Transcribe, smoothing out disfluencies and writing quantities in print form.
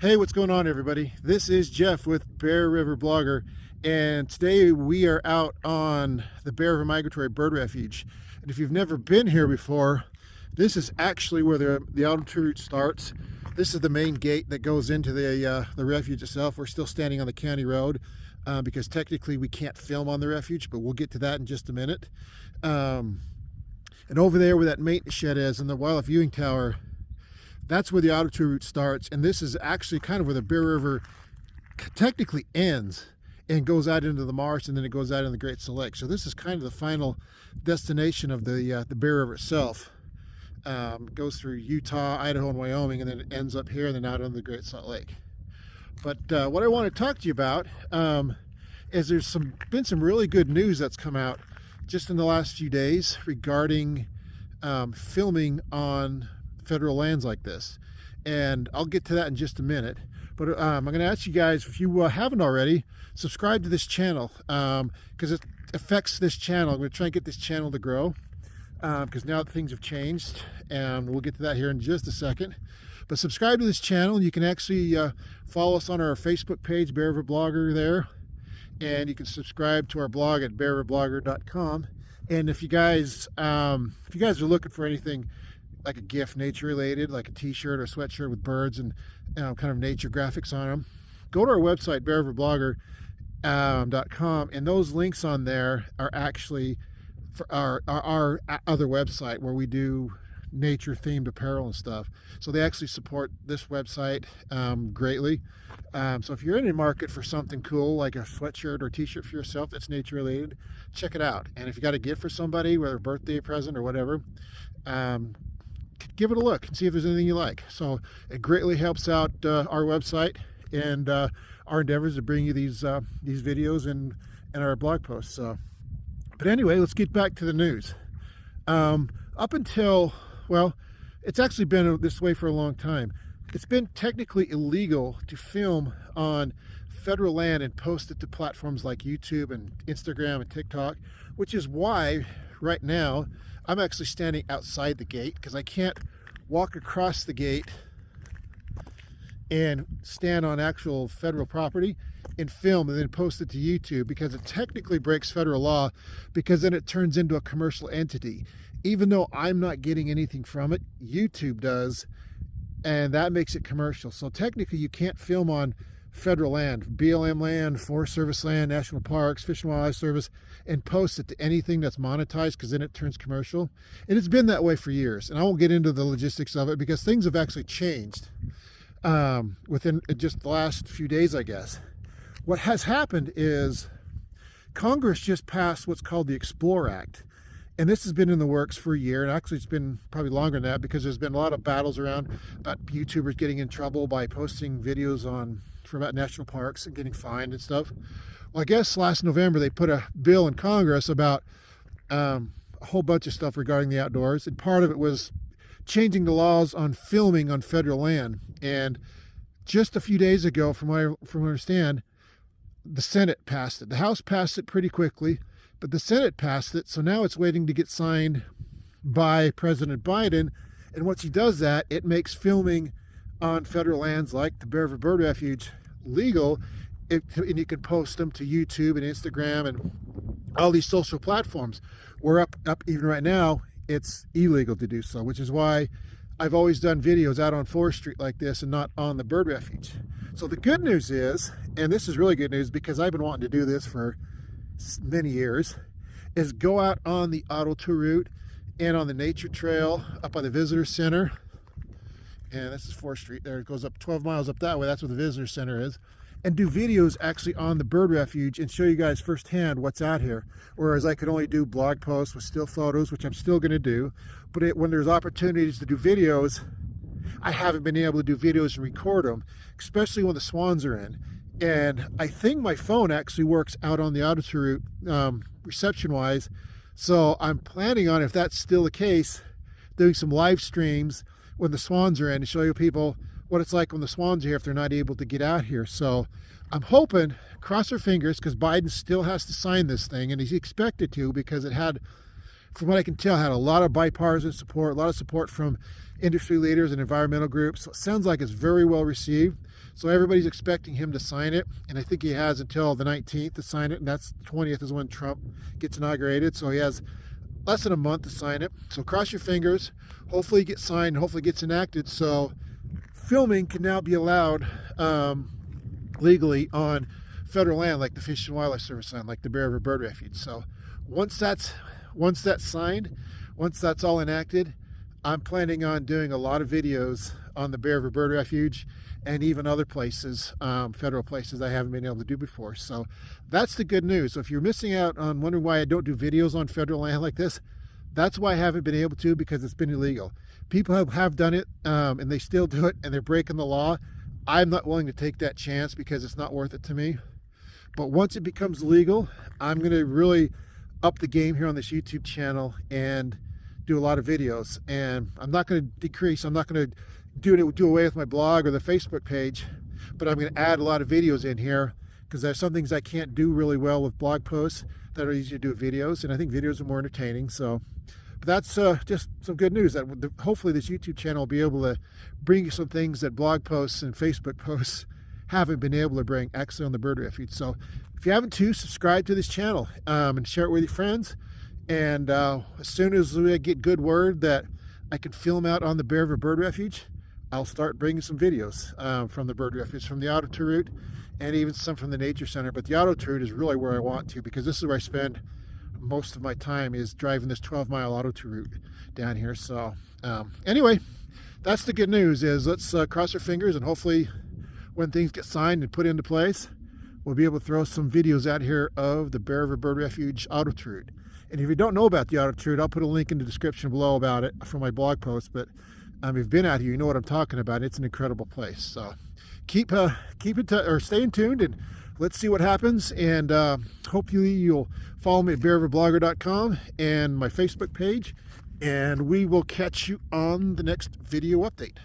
Hey, what's going on, everybody? This is Jeff with Bear River Blogger, and today we are out on the Bear River Migratory Bird Refuge. And if you've never been here before, this is actually where the auto tour route starts. This is the main gate that goes into the refuge itself. We're still standing on the county road because technically we can't film on the refuge, but we'll get to that in just a minute. And over there where that maintenance shed is and the wildlife viewing tower, that's where the auto tour route starts, and this is actually kind of where the Bear River technically ends and goes out into the marsh, and then it goes out in the Great Salt Lake. So this is kind of the final destination of the Bear River itself. It goes through Utah, Idaho, and Wyoming, and then it ends up here and then out on the Great Salt Lake. But what I want to talk to you about is there's been some really good news that's come out just in the last few days regarding filming on federal lands like this, and I'll get to that in just a minute. But I'm going to ask you guys, if you haven't already, subscribe to this channel because it affects this channel. I'm going to try and get this channel to grow because now things have changed, and we'll get to that here in just a second. But subscribe to this channel, and you can actually follow us on our Facebook page, Bear River Blogger, there, and you can subscribe to our blog at bearriverblogger.com. And if you guys are looking for anything like a gift, nature related, like a t-shirt or sweatshirt with birds and kind of nature graphics on them, go to our website, bearriverblogger.com, and those links on there are actually for our other website where we do nature themed apparel and stuff. So they actually support this website greatly. So if you're in the market for something cool like a sweatshirt or t-shirt for yourself that's nature related, check it out. And if you got a gift for somebody, whether a birthday present or whatever, give it a look and see if there's anything you like. So it greatly helps out our website and our endeavors to bring you these videos and our blog posts. But anyway, let's get back to the news. Up until, well, it's actually been this way for a long time. It's been technically illegal to film on federal land and post it to platforms like YouTube and Instagram and TikTok, which is why right now I'm actually standing outside the gate because I can't walk across the gate and stand on actual federal property and film and then post it to YouTube, because it technically breaks federal law, because then it turns into a commercial entity. Even though I'm not getting anything from it, YouTube does, and that makes it commercial. So technically you can't film on federal land, BLM land, Forest Service land, national parks, Fish and Wildlife Service, and post it to anything that's monetized, because then it turns commercial. And it's been that way for years, and I won't get into the logistics of it because things have actually changed within just the last few days, I guess. What has happened is Congress just passed what's called the Explore Act, and this has been in the works for a year, and actually it's been probably longer than that, because there's been a lot of battles around about YouTubers getting in trouble by posting videos about national parks and getting fined and stuff. Well, I guess last November they put a bill in Congress about a whole bunch of stuff regarding the outdoors, and part of it was changing the laws on filming on federal land. And just a few days ago, from what I understand, the Senate passed it. The House passed it pretty quickly, but the Senate passed it, so now it's waiting to get signed by President Biden. And once he does that, it makes filming on federal lands like the Bear River Bird Refuge legal, and you can post them to YouTube and Instagram and all these social platforms. We're up even right now, it's illegal to do so, which is why I've always done videos out on 4th Street like this and not on the bird refuge. So the good news is, and this is really good news because I've been wanting to do this for many years, is go out on the auto tour route and on the nature trail up by the visitor center. And this is 4th Street there. It goes up 12 miles up that way. That's where the visitor center is. And do videos actually on the bird refuge and show you guys firsthand what's out here. Whereas I could only do blog posts with still photos, which I'm still going to do. But when there's opportunities to do videos, I haven't been able to do videos and record them, especially when the swans are in. And I think my phone actually works out on the auto tour route reception-wise. So I'm planning on, if that's still the case, doing some live streams when the swans are in to show you people what it's like when the swans are here if they're not able to get out here. So I'm hoping, cross our fingers, because Biden still has to sign this thing, and he's expected to, because it had from what I can tell, had a lot of bipartisan support, a lot of support from industry leaders and environmental groups. So it sounds like it's very well received. So everybody's expecting him to sign it, and I think he has until the 19th to sign it, and that's the 20th is when Trump gets inaugurated. So he has less than a month to sign it. So cross your fingers. Hopefully it gets signed, hopefully it gets enacted, so filming can now be allowed legally on federal land, like the Fish and Wildlife Service land, like the Bear River Bird Refuge. So once that's signed, once that's all enacted, I'm planning on doing a lot of videos on the Bear River Bird Refuge and even other places, federal places I haven't been able to do before. So that's the good news. So if you're missing out on wondering why I don't do videos on federal land like this, that's why I haven't been able to, because it's been illegal. People have done it, and they still do it, and they're breaking the law. I'm not willing to take that chance because it's not worth it to me. But once it becomes legal, I'm going to really up the game here on this YouTube channel and do a lot of videos. And I'm not going to decrease. I'm not going to do away with my blog or the Facebook page, but I'm going to add a lot of videos in here because there's some things I can't do really well with blog posts that are easier to do with videos, and I think videos are more entertaining. So but that's just some good news that hopefully this YouTube channel will be able to bring you some things that blog posts and Facebook posts haven't been able to bring, actually, on the Bird Refuge. So if you haven't subscribe to this channel and share it with your friends. And as soon as we get good word that I can film out on the Bear River Bird Refuge, I'll start bringing some videos from the Bird Refuge, from the Auto Tour route, and even some from the Nature Center. But the Auto Tour route is really where I want to, because this is where I spend most of my time, is driving this 12-mile Auto Tour route down here. So anyway, that's the good news. Is let's cross our fingers, and hopefully when things get signed and put into place, we'll be able to throw some videos out here of the Bear River Bird Refuge Auto Tour route. And if you don't know about the Auto Tour route, I'll put a link in the description below about it from my blog post. But if you've been out here, you know what I'm talking about. It's an incredible place. So keep staying tuned, and let's see what happens. And hopefully you'll follow me at bearriverblogger.com and my Facebook page, and we will catch you on the next video update.